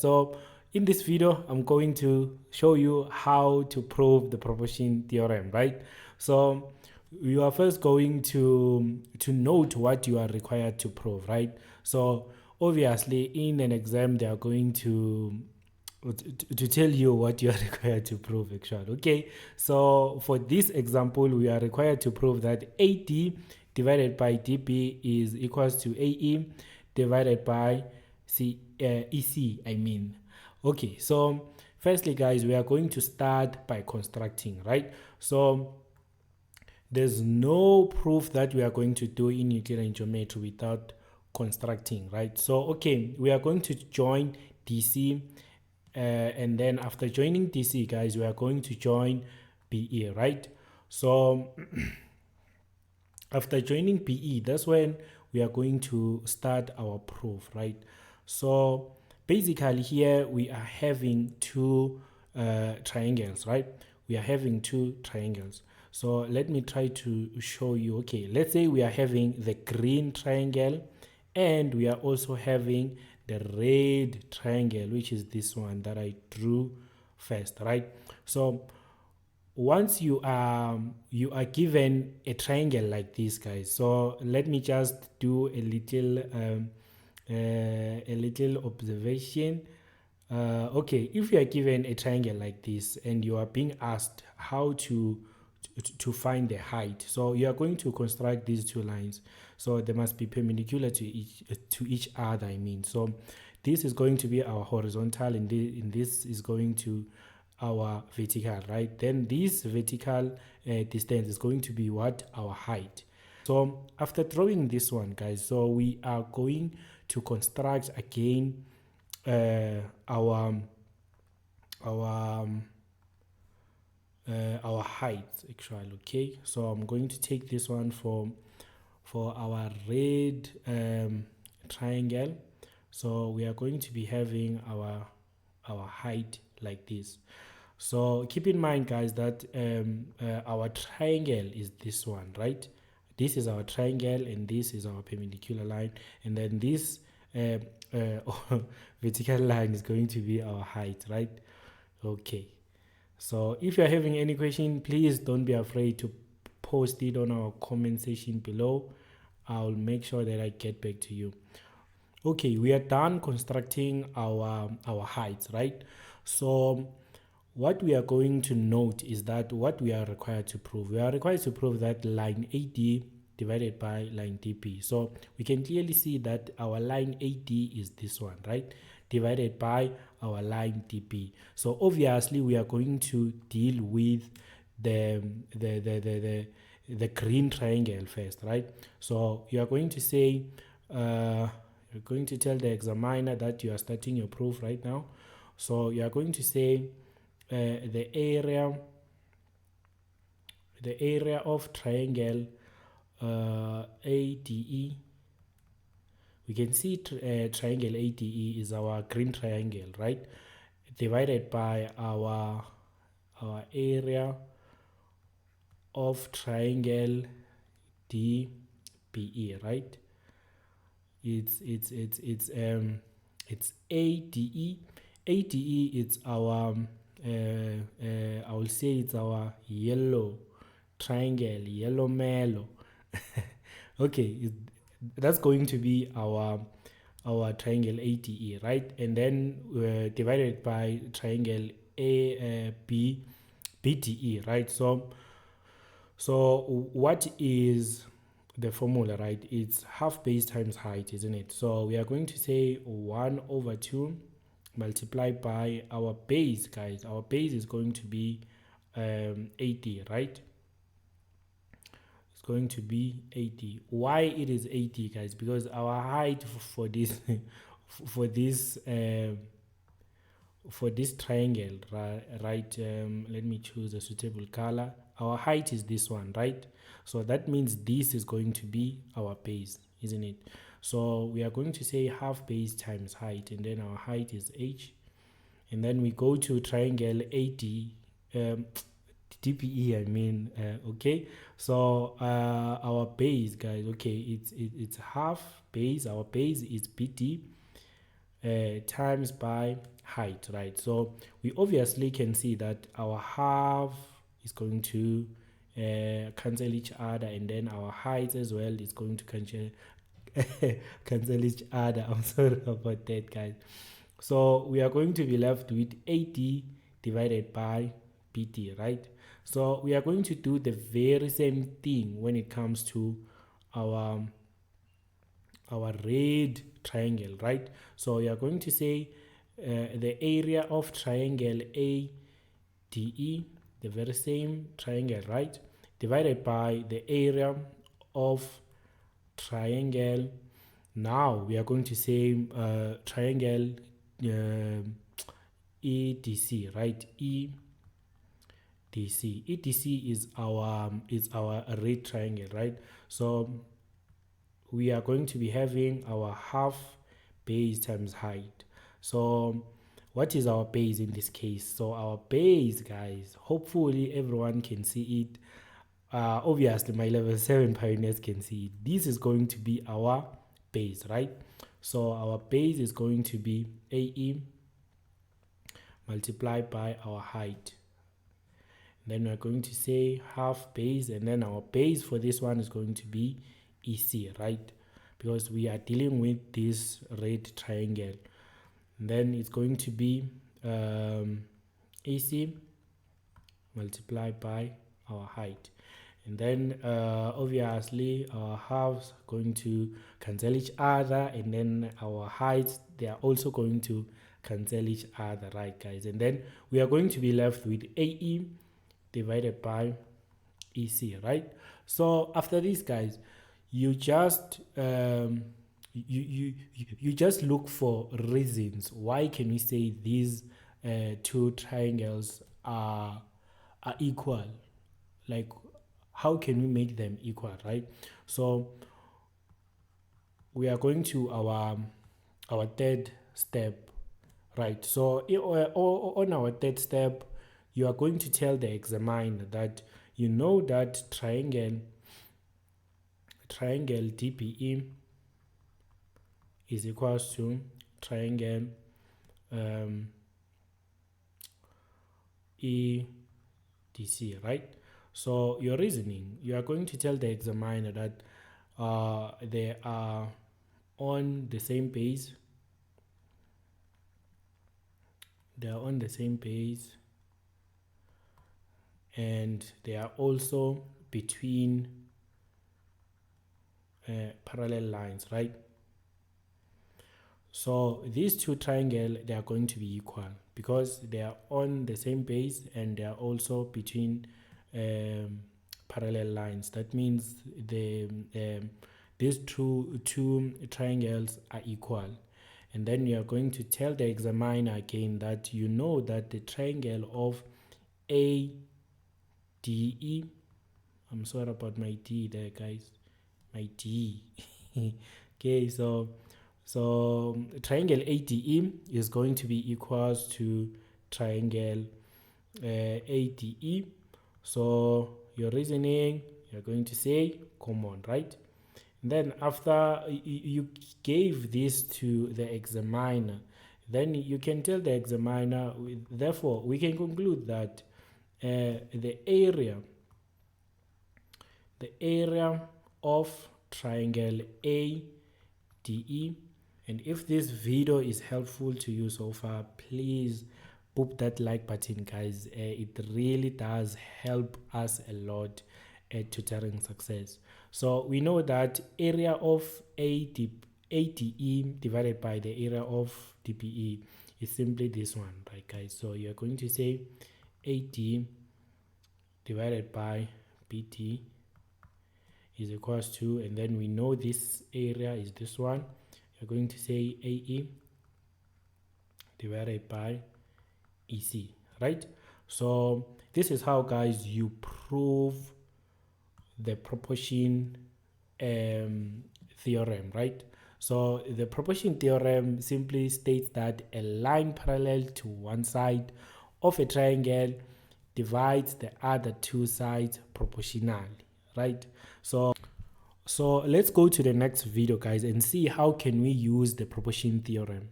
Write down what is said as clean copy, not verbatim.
So in this video, I'm going to show you how to prove the proportion theorem, right? So you are first going to note what you are required to prove, right? So obviously in an exam, they are going to tell you what you are required to prove, actually. Okay, so for this example, we are required to prove that AD divided by DB is equals to AE divided by EC, I mean. Okay, so firstly, guys, we are going to start by constructing, right? So there's no proof that we are going to do in Euclidean geometry without constructing, right? So, okay, we are going to join DC, and then after joining DC, guys, we are going to join PE, right? So after joining PE, that's when we are going to start our proof, right? So basically here we are having two triangles, right? We are having two triangles. So let me try to show you. Okay, let's say we are having the green triangle and we are also having the red triangle, which is this one that I drew first, right? So once you are given a triangle like this, guys, so let me just do a little observation. Okay, if you are given a triangle like this and you are being asked how to find the height, so you are going to construct these two lines, so they must be perpendicular to each other, I mean. So this is going to be our horizontal and this is going to our vertical, right? Then this vertical distance is going to be what? Our height. So after drawing this one, guys, so we are going to construct again our height, actually. Okay, so I'm going to take this one for our red triangle. So we are going to be having our height like this. So keep in mind, guys, that our triangle is this one, right? This is our triangle and this is our perpendicular line, and then this vertical line is going to be our height, right? Okay, so if you're having any question, please don't be afraid to post it on our comment section below. I'll make sure that I get back to you. Okay, we are done constructing our heights, right? So what we are going to note is that what we are required to prove. We are required to prove that line AD divided by line DP. So we can clearly see that our line AD is this one, right? Divided by our line DP. So obviously we are going to deal with the green triangle first, right? So you are going to say you're going to tell the examiner that you are starting your proof right now. So you are going to say the area of triangle ADE. We can see triangle ADE is our green triangle, right? Divided by our area of triangle DBE, right? It's ADE. ADE is our I will say it's our yellow triangle, yellow mellow. Okay, that's going to be our triangle ADE, right? And then divided by triangle BDE, right? So what is the formula, right? It's half base times height, isn't it? So we are going to say 1/2 multiplied by our base, guys. Our base is going to be 80, right? It's going to be 80. Why it is 80, guys? Because our height for this for this triangle, right? Let me choose a suitable color. Our height is this one, right? So that means this is going to be our base, isn't it? So we are going to say half base times height, and then our height is h, and then we go to triangle AD DPE, I mean. Okay, so our base, guys, okay, it's half base. Our base is BD, times by height, right? So we obviously can see that our half is going to cancel each other, and then our height as well is going to cancel each other. I'm sorry about that, guys. So we are going to be left with AD divided by BT, right? So we are going to do the very same thing when it comes to our red triangle, right? So we are going to say the area of triangle ADE, the very same triangle, right, divided by the area of triangle. Now we are going to say triangle EDC, right? EDC is our red triangle, right? So we are going to be having our half base times height. So what is our base in this case? So our base, guys, hopefully everyone can see it. Obviously my level 7 pioneers can see it. This is going to be our base, right? So our base is going to be AE multiplied by our height. Then we're going to say half base, and then our base for this one is going to be EC, right? Because we are dealing with this red triangle. And then it's going to be AC multiplied by our height. And then obviously our halves are going to cancel each other, and then our heights, they are also going to cancel each other, right, guys? And then we are going to be left with AE divided by EC, right? So after this, guys, you just you just look for reasons why can we say these two triangles are equal. Like, how can we make them equal, right? So we are going to our third step, right? So on our third step, you are going to tell the examiner that you know that triangle DPE is equals to triangle EDC, right? So your reasoning, you are going to tell the examiner that they are on the same page. They are on the same page, and they are also between parallel lines, right? So these two triangles, they are going to be equal because they are on the same base and they are also between parallel lines. That means these two triangles are equal. And then you are going to tell the examiner again that you know that the triangle of ADE, I'm sorry about my D there, guys, my D. Okay, so triangle ADE is going to be equals to triangle ADE. So your reasoning, you're going to say common, right? And then after you gave this to the examiner, then you can tell the examiner, therefore we can conclude that the area of triangle ADE. And if this video is helpful to you so far, please boop that like button, guys. It really does help us a lot at tutoring success. So we know that area of ADE divided by the area of DPE is simply this one, right, guys? So you're going to say AD divided by BT is equals to, and then we know this area is this one. You're going to say AE divided by EC, right? So this is how, guys, you prove the proportion theorem, right? So the proportion theorem simply states that a line parallel to one side of a triangle divides the other two sides proportionally, right? So let's go to the next video, guys, and see how can we use the proportion theorem.